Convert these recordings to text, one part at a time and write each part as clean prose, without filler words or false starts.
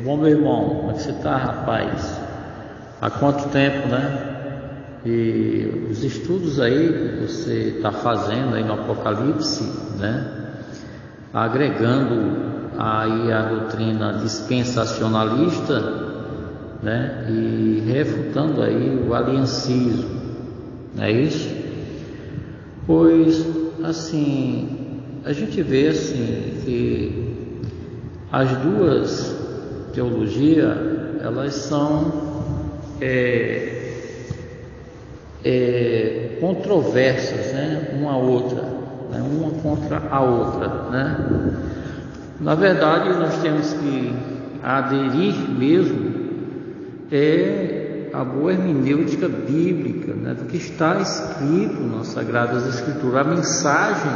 Bom, meu irmão, como é que você está, rapaz? Há quanto tempo, né? E os estudos aí que você está fazendo aí no Apocalipse, né? Agregando aí a doutrina dispensacionalista, né? E refutando aí o aliancismo, não é isso? Pois, assim, a gente vê assim que as duas teologias, elas são controversas, né? Uma a outra, né? Uma contra a outra, né? Na verdade, nós temos que aderir mesmo a boa hermenêutica bíblica, né? Do que está escrito nas Sagradas Escrituras, a mensagem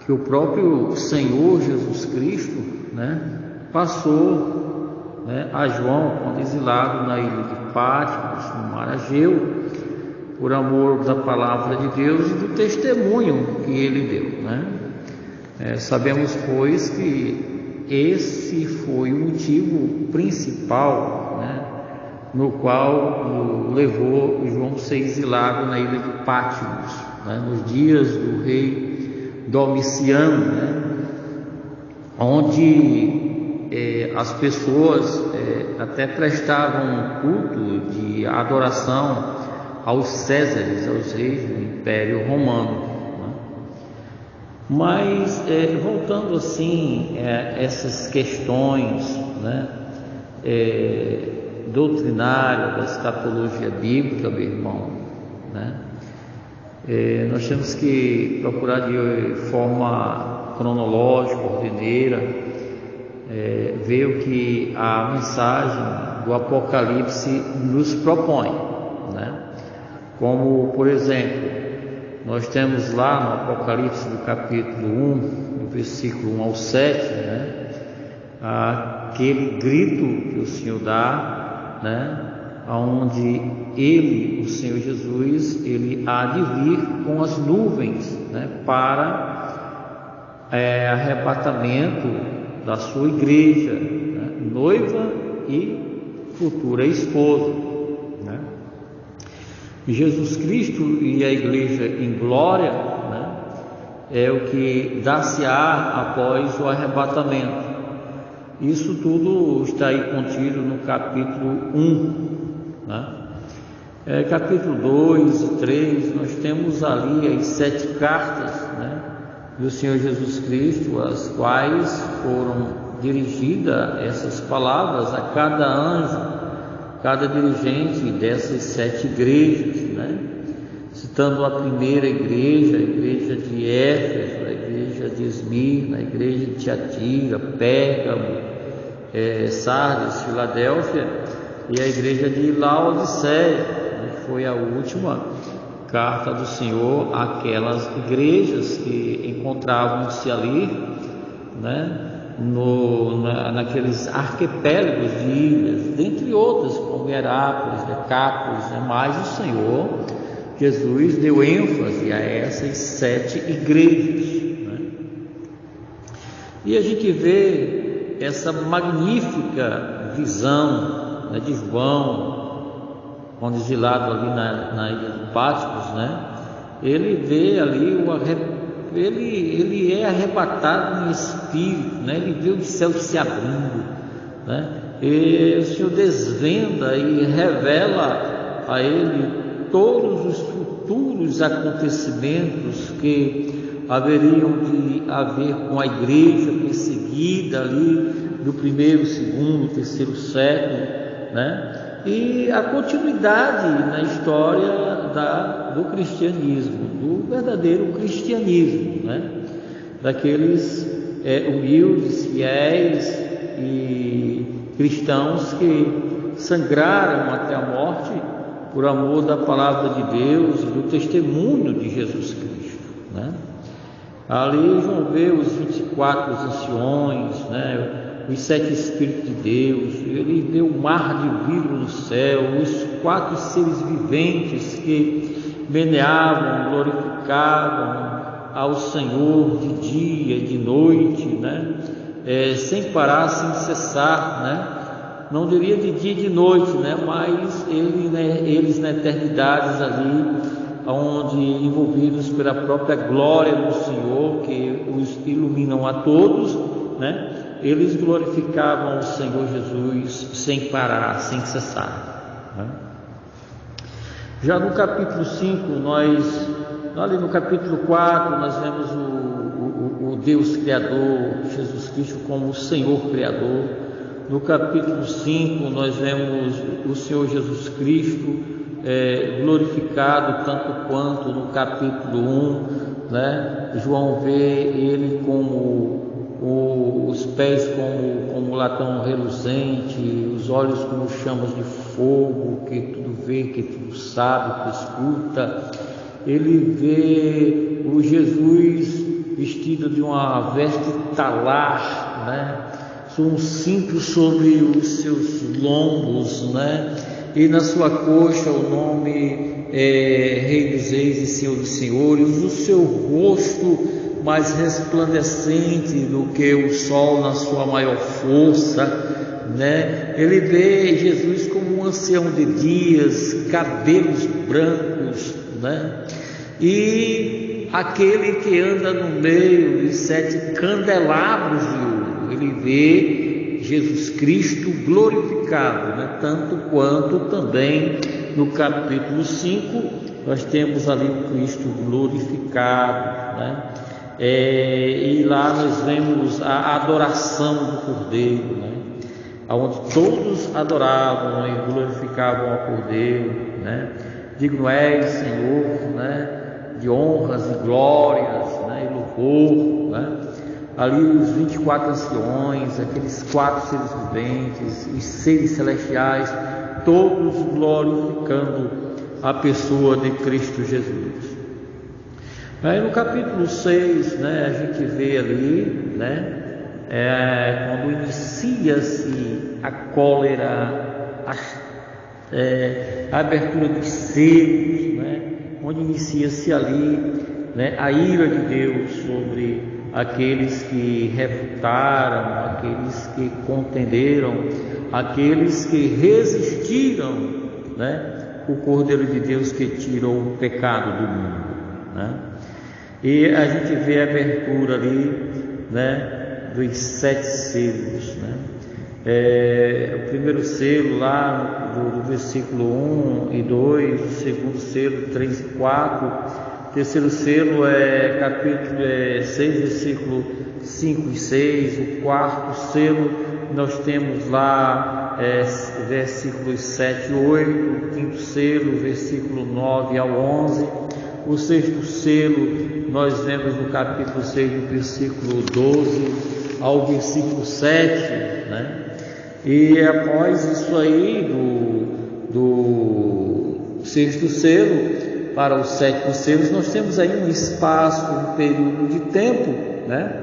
que o próprio Senhor Jesus Cristo, né, passou, né, a João quando exilado na ilha de Patmos, no mar Egeu, por amor da palavra de Deus e do testemunho que ele deu, né? Sabemos, pois, que esse foi o motivo principal, né, no qual levou João a ser exilado na ilha de Patmos, né, nos dias do rei Domiciano, né, onde as pessoas até prestavam culto de adoração aos Césares, aos reis do Império Romano, né? Mas voltando assim essas questões, né, doutrinárias da escatologia bíblica, meu irmão, né? Nós temos que procurar de forma cronológica, ordineira, ver o que a mensagem do Apocalipse nos propõe, né? Como, por exemplo, nós temos lá no Apocalipse do capítulo 1, do versículo 1 ao 7, né, aquele grito que o Senhor dá, né, onde ele, o Senhor Jesus, ele há de vir com as nuvens, né, para arrebatamento da sua igreja, né, noiva e futura esposa, né? Jesus Cristo e a igreja em glória, né, é o que dá-se-á após o arrebatamento. Isso tudo está aí contido no capítulo 1, né? Capítulo 2 e 3, nós temos ali as 7 cartas, né, do Senhor Jesus Cristo, as quais foram dirigidas essas palavras a cada anjo, cada dirigente dessas 7 igrejas, né? Citando a primeira igreja, a igreja de Éfeso, a igreja de Esmirna, a igreja de Tiatira, Pérgamo, Sardes, Filadélfia e a igreja de Laodiceia, que foi a última carta do Senhor àquelas igrejas que encontravam-se ali, né, naqueles arquipélagos de ilhas, dentre outras, como Herápolis, Decápolis, né, mas o Senhor Jesus deu ênfase a essas 7 igrejas, né? E a gente vê essa magnífica visão, né, de João, quando exilado ali na ilha de Patmos, né? Ele vê ali ele é arrebatado em espírito, né? Ele vê os céus se abrindo, né? E o Senhor desvenda e revela a ele todos os futuros acontecimentos que haveriam de haver com a igreja perseguida ali do 1º, 2º, 3º século, né? E a continuidade na história do cristianismo, do verdadeiro cristianismo, né? Daqueles humildes, fiéis e cristãos que sangraram até a morte por amor da palavra de Deus e do testemunho de Jesus Cristo, né? Ali João vê os 24 anciões, né? Os 7 Espíritos de Deus, ele vê o mar de vidro no céu, os 4 seres viventes que meneavam, glorificavam ao Senhor de dia e de noite, né? sem parar, sem cessar, né? Não diria de dia e de noite, né? Mas eles na eternidade ali, onde envolvidos pela própria glória do Senhor, que os iluminam a todos, né? Eles glorificavam o Senhor Jesus sem parar, sem cessar, né? Já no capítulo 5, ali no capítulo 4, nós vemos o Deus Criador, Jesus Cristo, como o Senhor Criador. No capítulo 5, nós vemos o Senhor Jesus Cristo glorificado tanto quanto no capítulo 1, né? João vê ele como os pés como latão reluzente, os olhos como chamas de fogo, que tudo vê, que tudo sabe, que escuta. Ele vê o Jesus vestido de uma veste talar, né? Um cinto sobre os seus lombos, né? E na sua coxa o nome Rei dos Reis e Senhor dos Senhores. O seu rosto mais resplandecente do que o sol na sua maior força, né? Ele vê Jesus como um ancião de dias, cabelos brancos, né? E aquele que anda no meio de 7 candelabros de ouro. Ele vê Jesus Cristo glorificado, né? Tanto quanto também no capítulo 5 nós temos ali o Cristo glorificado, né? E lá nós vemos a adoração do Cordeiro, né? Onde todos adoravam e glorificavam ao Cordeiro, né? Digno és, Senhor, né? De honras e glórias, né? E louvor, né? Ali os 24 anciões, aqueles 4 seres viventes, os seres celestiais, todos glorificando a pessoa de Cristo Jesus. Aí no capítulo 6, né, a gente vê ali, né, quando inicia-se a cólera, a abertura dos selos, né, onde inicia-se ali, né, a ira de Deus sobre aqueles que refutaram, aqueles que contenderam, aqueles que resistiram, né, o Cordeiro de Deus que tirou o pecado do mundo, né? E a gente vê a abertura ali, né, dos 7 selos, né? O primeiro selo lá do versículo 1 e 2, o segundo selo 3 e 4, o terceiro selo capítulo 6, versículo 5 e 6, o quarto selo nós temos lá versículos 7 e 8, o quinto selo, versículo 9 ao 11, o sexto selo nós vemos no capítulo 6, do versículo 12 ao versículo 7, né? E após isso aí, do sexto selo para o sétimo selo, nós temos aí um espaço, um período de tempo, né?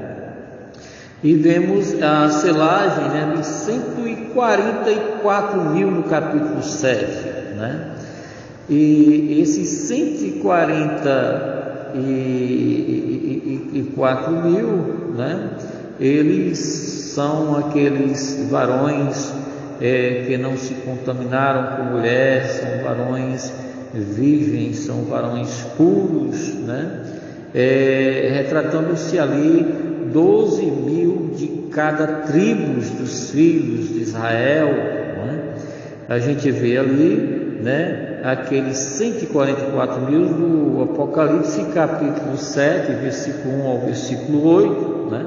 E vemos a selagem, né, de 144 mil no capítulo 7, né? E esses 144 mil, né, eles são aqueles varões que não se contaminaram com mulher, são varões virgens, são varões puros, né? Retratando-se ali 12 mil de cada tribo dos filhos de Israel, né? A gente vê ali, né, aqueles 144 mil do Apocalipse, capítulo 7, versículo 1 ao versículo 8, né?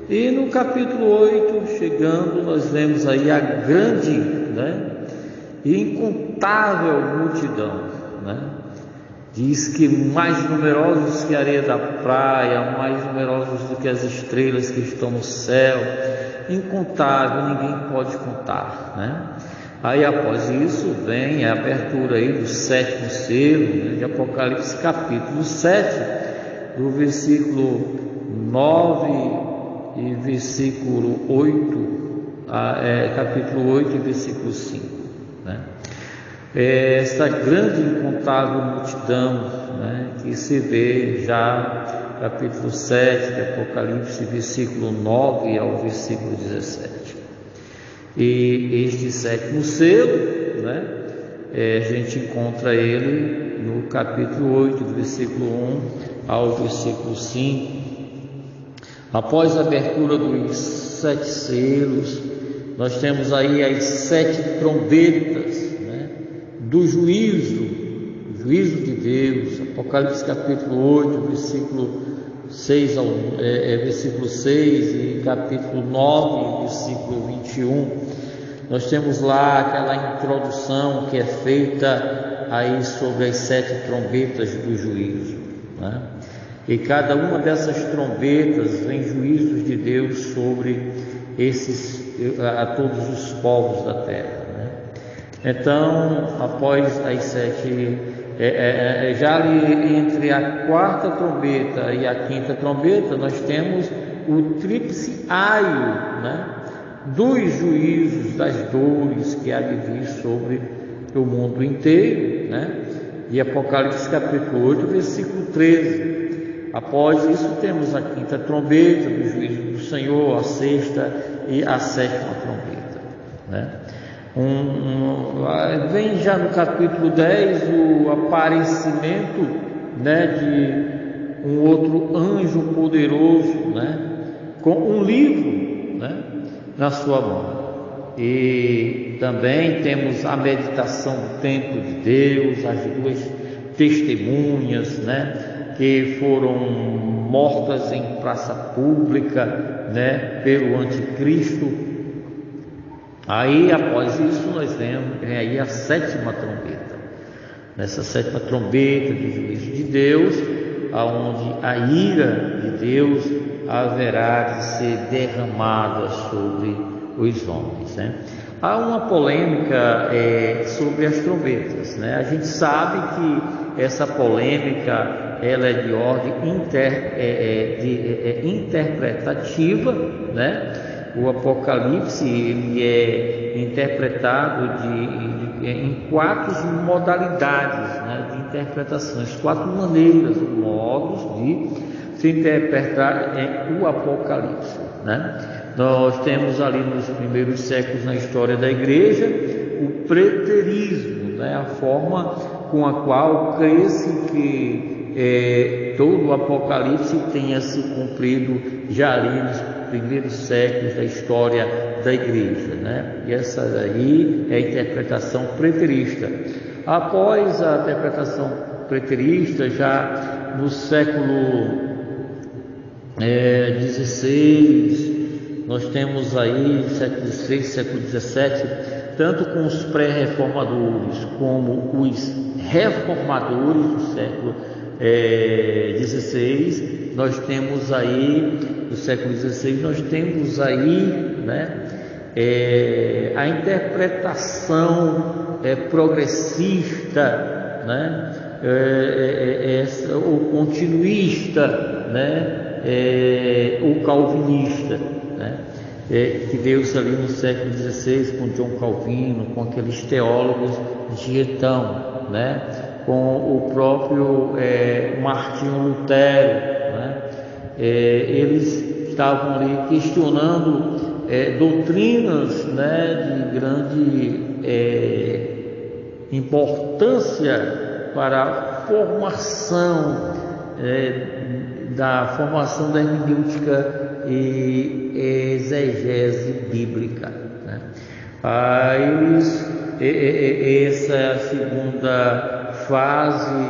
E no capítulo 8, chegando, nós vemos aí a grande, né, e incontável multidão, né? Diz que mais numerosos que a areia da praia, mais numerosos do que as estrelas que estão no céu, incontável, ninguém pode contar, né? Aí após isso vem a abertura aí do 7º selo, né, de Apocalipse capítulo 7, do versículo 9 e versículo 8, capítulo 8 e versículo 5, né? Essa grande incontável multidão, né, que se vê já capítulo 7 de Apocalipse, versículo 9 ao versículo 17. E este sétimo selo, né, a gente encontra ele no capítulo 8, do versículo 1 ao versículo 5. Após a abertura dos 7 selos, nós temos aí as 7 trombetas, né, do juízo de Deus. Apocalipse capítulo 8, versículo 6 versículo 6 e capítulo 9, versículo 21. Nós temos lá aquela introdução que é feita aí sobre as 7 trombetas do juízo, né? E cada uma dessas trombetas vem juízos de Deus sobre a todos os povos da terra, né? Então, após as 7, já ali entre a 4ª trombeta e a 5ª trombeta, nós temos o tríplice aio, né, dos juízos, das dores que há de vir sobre o mundo inteiro, né? E Apocalipse capítulo 8, versículo 13. Após isso temos a 5ª trombeta do juízo do Senhor, a 6ª e a 7ª trombeta, né? Vem já no capítulo 10 o aparecimento, né, de um outro anjo poderoso, né, com um livro, né, na sua mão. E também temos a meditação do templo de Deus, as 2 testemunhas, né, que foram mortas em praça pública, né, pelo anticristo. Aí, após isso, nós vemos aí a 7ª trombeta. Nessa 7ª trombeta do juízo de Deus, aonde a ira de Deus haverá de ser derramada sobre os homens, né? Há uma polêmica sobre as trombetas, né? A gente sabe que essa polêmica ela é de ordem interpretativa, né? O Apocalipse ele é interpretado em 4 modalidades, né, de interpretações, 4 maneiras, modos de se interpretar o Apocalipse, né? Nós temos ali nos primeiros séculos na história da igreja o preterismo, né, a forma com a qual crê-se que todo o Apocalipse tenha se cumprido já ali nos primeiros séculos da história da igreja, né? E essa daí é a interpretação preterista. Após a interpretação preterista, já no século XVI, nós temos aí século XVI, século XVII, tanto com os pré-reformadores como os reformadores do século XVI, nós temos aí, no século XVI, nós temos aí, né, a interpretação progressista, né, ou continuista, né, ou calvinista, né, que deu-se ali no século XVI com João Calvino, com aqueles teólogos de então, né, com o próprio Martinho Lutero, né? Eles estavam ali questionando doutrinas, né, de grande importância para a formação da hermenêutica e exegese bíblica, né? Essa é a segunda fase,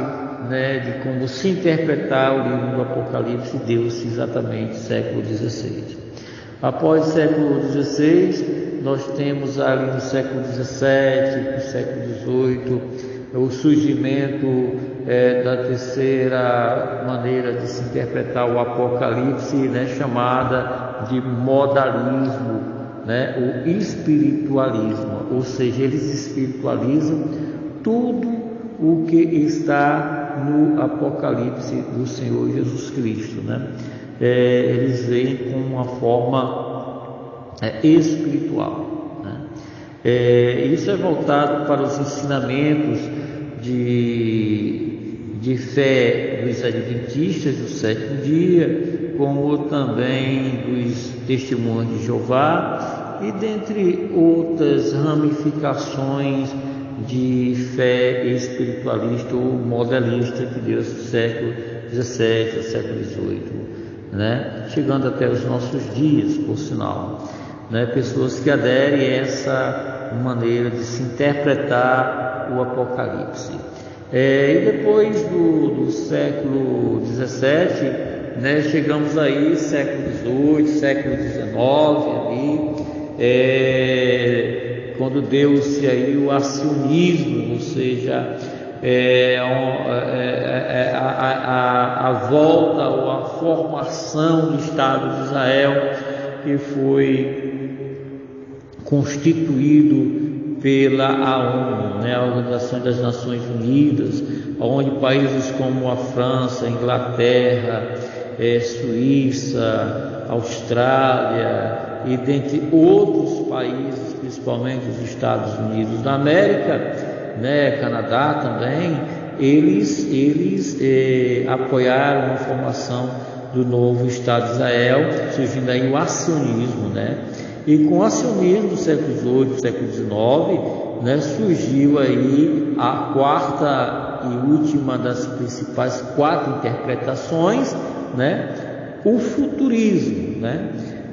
né, de como se interpretar o livro do Apocalipse, deu-se exatamente no século XVI. Após o século XVI, nós temos ali no século XVII, no século XVIII, o surgimento da terceira maneira de se interpretar o Apocalipse, né, chamada de modalismo, né, o espiritualismo, ou seja, eles espiritualizam tudo o que está no Apocalipse do Senhor Jesus Cristo, né? Eles veem com uma forma espiritual, né? Isso é voltado para os ensinamentos de fé dos adventistas do sétimo dia, como também dos testemunhos de Jeová e dentre outras ramificações de fé espiritualista ou modelista que deu no século XVII, século XVIII, né? Chegando até os nossos dias, por sinal, né? Pessoas que aderem a essa maneira de se interpretar o Apocalipse. E depois do século XVII, né, chegamos aí século XVIII, século XIX, ali, quando deu-se aí o acionismo, ou seja, a volta ou a formação do Estado de Israel, que foi constituído pela ONU, né, a Organização das Nações Unidas, onde países como a França, a Inglaterra, Suíça, Austrália e dentre outros países, principalmente os Estados Unidos da América, né, Canadá também, eles apoiaram a formação do novo Estado de Israel, surgindo aí o acionismo, né? E com o acionismo do século XVIII, século XIX, né, surgiu aí a quarta e última das principais quatro interpretações, né, o futurismo, né?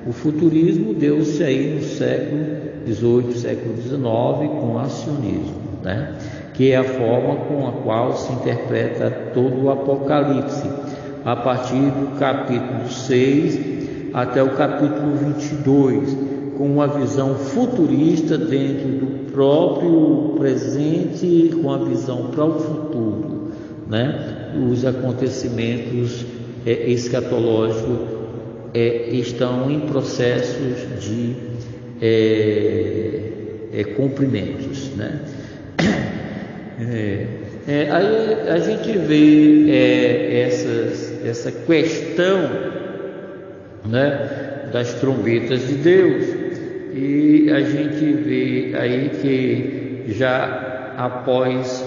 O futurismo deu-se aí no século XVIII, século XIX, com o acionismo, né? Que é a forma com a qual se interpreta todo o Apocalipse, a partir do capítulo 6 até o capítulo 22, com uma visão futurista dentro do próprio presente, com a visão para o futuro, né? Os acontecimentos escatológicos estão em processos de cumprimentos, né? Aí a gente vê essa questão, né, das trombetas de Deus, e a gente vê aí que já após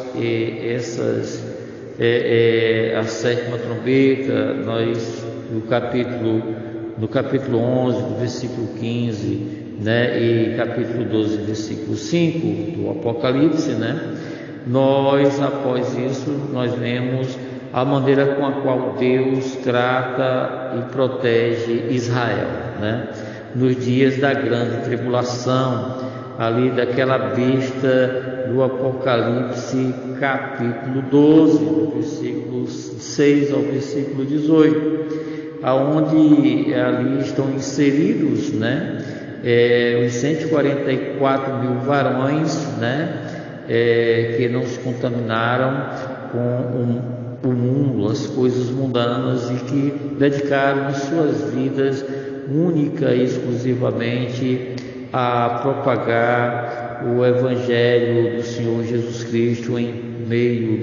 a sétima trombeta, nós no capítulo 11, do versículo 15, né, e capítulo 12, versículo 5 do Apocalipse, né, nós, após isso, nós vemos a maneira com a qual Deus trata e protege Israel, né, nos dias da grande tribulação, ali daquela besta do Apocalipse, capítulo 12, do versículo 6 ao versículo 18, aonde ali estão inseridos, né, os 144 mil varões, né, que não se contaminaram com o mundo, as coisas mundanas, e que dedicaram as suas vidas única e exclusivamente a propagar o Evangelho do Senhor Jesus Cristo em meio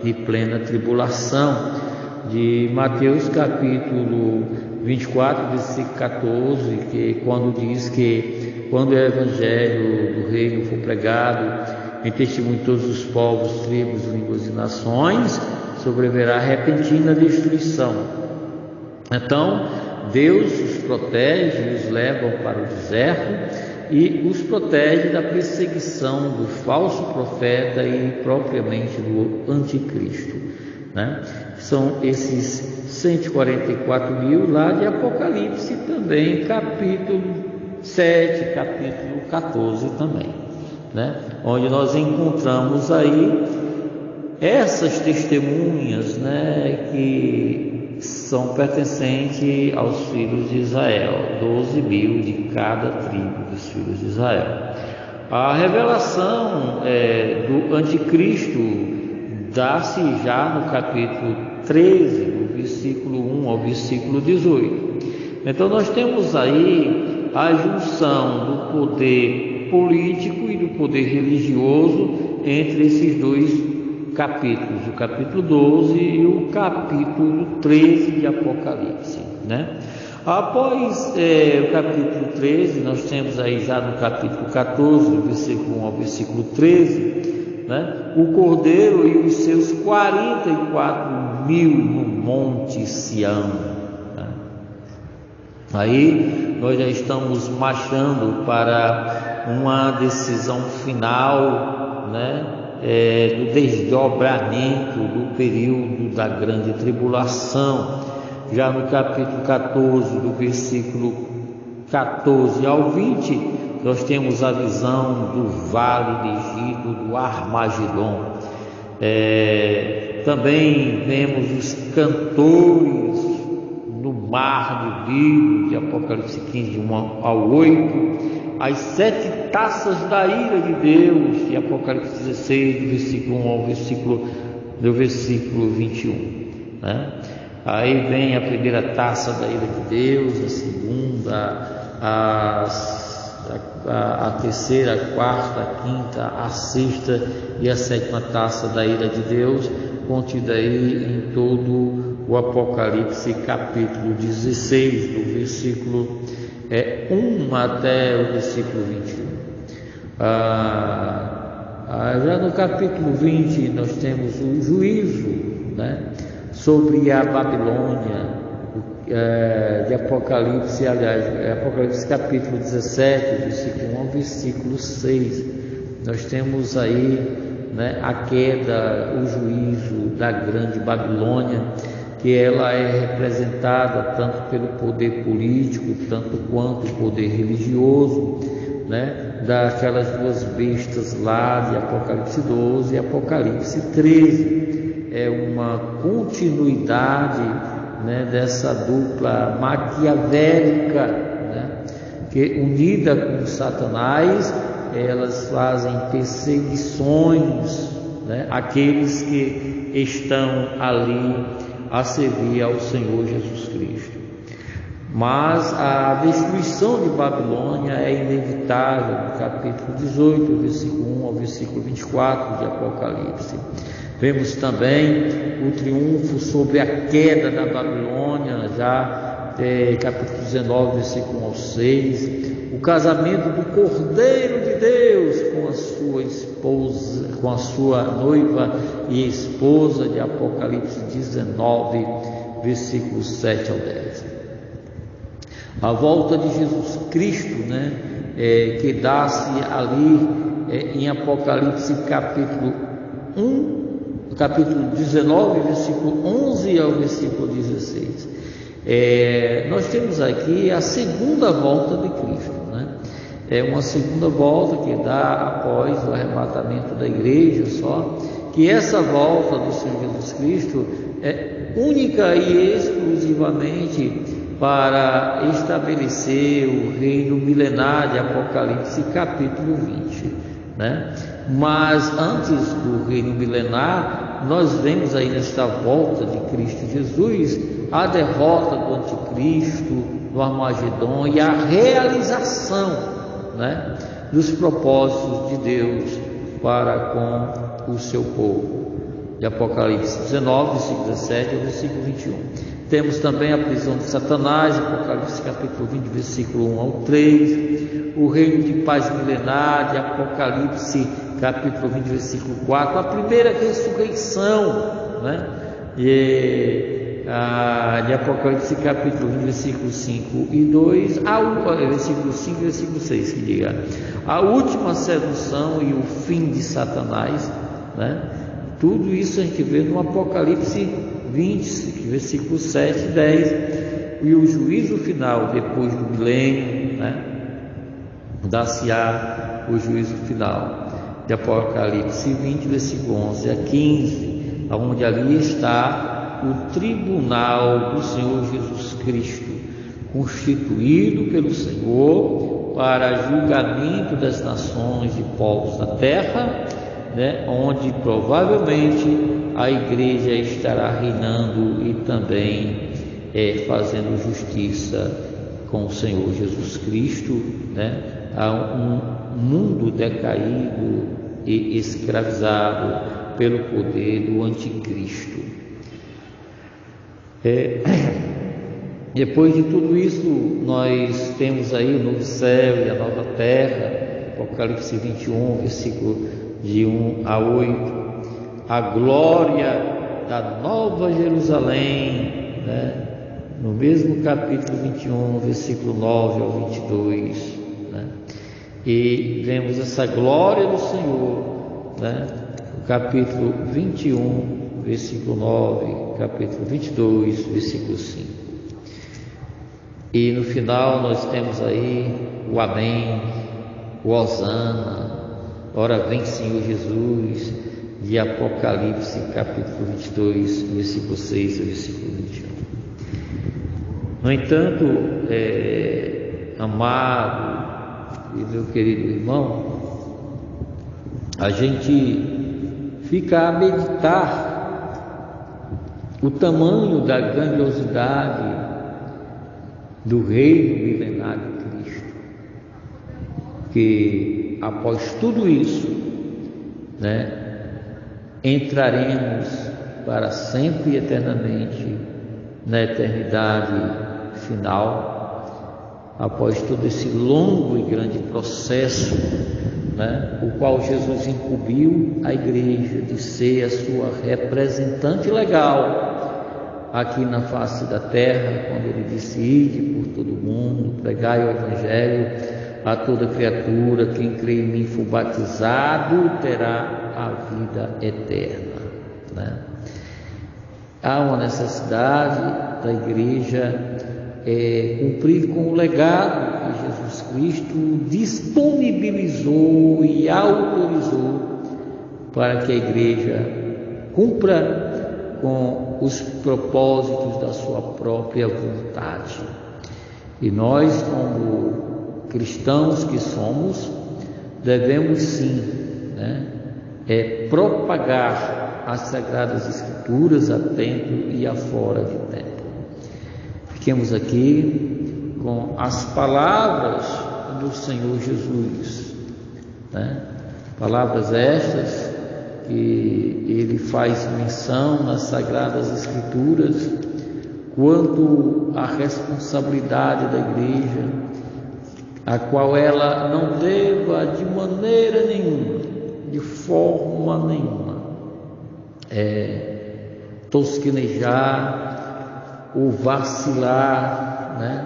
de plena tribulação. De Mateus capítulo 24, versículo 14, que quando diz que quando o Evangelho do Reino for pregado em testemunho de todos os povos, tribos, línguas e nações, sobreverá repentina destruição. Então, Deus os protege, os leva para o deserto e os protege da perseguição do falso profeta e propriamente do anticristo, né? São esses 144 mil lá de Apocalipse também, capítulo 7, capítulo 14 também, né? Onde nós encontramos aí essas testemunhas, né, que são pertencentes aos filhos de Israel, 12 mil de cada tribo dos filhos de Israel. A revelação do anticristo dá-se já no capítulo 13, do versículo 1 ao versículo 18. Então nós temos aí a junção do poder político e do poder religioso entre esses dois capítulos, o capítulo 12 e o capítulo 13 de Apocalipse, né? Após o capítulo 13, nós temos aí já no capítulo 14, do versículo 1 ao versículo 13, né, o Cordeiro e os seus 44.000 no Monte Sião. Né? Aí nós já estamos marchando para uma decisão final, né, do desdobramento do período da grande tribulação. Já no capítulo 14, do versículo 14 ao 20, nós temos a visão do vale de Egito, do Armagedon. Também vemos os cantores no mar de vidro, de Apocalipse 15, de 1 ao 8, as 7 taças da ira de Deus, de Apocalipse 16, do versículo 1 ao versículo 21, né? Aí vem a primeira taça da ira de Deus, a segunda, a terceira, a quarta, a quinta, a sexta e a sétima taça da ira de Deus, contida aí em todo o Apocalipse capítulo 16, do versículo 1 até o versículo 21. Já no capítulo 20 nós temos o juízo, né, sobre a Babilônia, de Apocalipse, Apocalipse capítulo 17, versículo 1 ao versículo 6. Nós temos aí, né, a queda, o juízo da grande Babilônia, que ela é representada tanto pelo poder político, tanto quanto o poder religioso, né, daquelas duas bestas lá de Apocalipse 12 e Apocalipse 13. É uma continuidade, né, dessa dupla maquiavélica, né, que unida com Satanás, elas fazem perseguições, né, àqueles que estão ali a servir ao Senhor Jesus Cristo. Mas a destruição de Babilônia é inevitável, no capítulo 18, versículo 1 ao versículo 24 de Apocalipse. Vemos também o triunfo sobre a queda da Babilônia, já capítulo 19, versículo 1 ao 6, o casamento do Cordeiro de Deus com a sua esposa, com a sua noiva e esposa, de Apocalipse 19, versículos 7 ao 10. A volta de Jesus Cristo, né, que dá-se ali em Apocalipse capítulo 1, capítulo 19, versículo 11 ao versículo 16. Nós temos aqui a segunda volta de Cristo, né? É uma segunda volta que dá após o arrebatamento da igreja, só que essa volta do Senhor Jesus Cristo é única e exclusivamente para estabelecer o reino milenar de Apocalipse capítulo 20, né? Mas antes do reino milenar, nós vemos aí nesta volta de Cristo Jesus a derrota do anticristo, do Armagedon e a realização, né, dos propósitos de Deus para com o seu povo. De Apocalipse 19, versículo 17 ao versículo 21. Temos também a prisão de Satanás, Apocalipse capítulo 20, versículo 1 ao 3, o reino de paz milenar, de Apocalipse capítulo 20, versículo 4, a primeira ressurreição, né, de Apocalipse capítulo 20, versículo 5 e 2, versículo 5 e versículo 6, que diga a última sedução e o fim de Satanás, né? Tudo isso a gente vê no Apocalipse 20, versículo 7 e 10, e o juízo final depois do milênio, né? Dar-se-á o juízo final, de Apocalipse 20, versículo 11 a 15, onde ali está o tribunal do Senhor Jesus Cristo, constituído pelo Senhor para julgamento das nações e povos da terra, né, onde provavelmente a igreja estará reinando e também fazendo justiça com o Senhor Jesus Cristo, né, a um mundo decaído e escravizado pelo poder do anticristo. Depois de tudo isso, nós temos aí o novo céu e a nova terra, Apocalipse 21, versículo de 1 a 8, a glória da Nova Jerusalém, né? No mesmo capítulo 21, versículo 9 ao 22, né? E vemos essa glória do Senhor, né? No capítulo 21, versículo 9, capítulo 22, versículo 5. E no final nós temos aí o Amém, o Hosana, ora vem Senhor Jesus, de Apocalipse, capítulo 22, versículo 6 ao versículo 21. No entanto, amado e meu querido irmão, a gente fica a meditar o tamanho da grandiosidade do reino milenário de Cristo, que após tudo isso, né, entraremos para sempre e eternamente na eternidade final, após todo esse longo e grande processo, né, o qual Jesus incumbiu a igreja de ser a sua representante legal aqui na face da terra, quando ele disse: ide por todo mundo, pregai o evangelho a toda criatura, quem crê em mim for batizado terá a vida eterna, né? Há uma necessidade da igreja cumprir com o legado que Jesus Cristo disponibilizou e autorizou para que a igreja cumpra com os propósitos da sua própria vontade. E nós, como cristãos que somos, devemos sim, né, propagar as Sagradas Escrituras a tempo e a fora de tempo. Fiquemos aqui com as palavras do Senhor Jesus, né? Palavras estas que ele faz menção nas Sagradas Escrituras quanto à responsabilidade da igreja, a qual ela não deva de maneira nenhuma, de forma nenhuma, tosquenejar ou vacilar, né?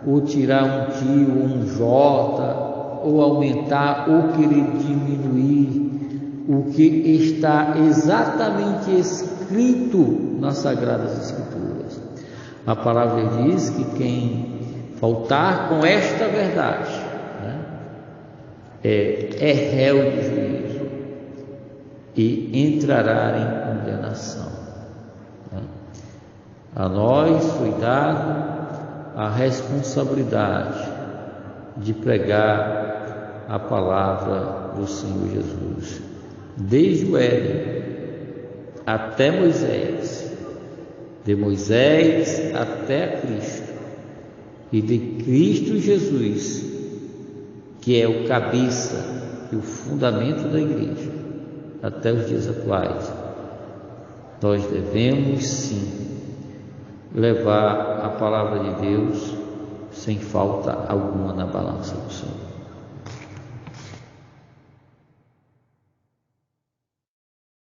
Ou tirar um tio ou um jota, ou aumentar ou querer diminuir o que está exatamente escrito nas Sagradas Escrituras. A palavra diz que quem faltar com esta verdade, né, é réu de juízo e entrará em condenação, né? A nós foi dado a responsabilidade de pregar a palavra do Senhor Jesus, desde o Éden até Moisés, de Moisés até a Cristo, e de Cristo Jesus, que é o cabeça e o fundamento da igreja, até os dias atuais. Nós devemos sim levar a palavra de Deus sem falta alguma na balança do Senhor.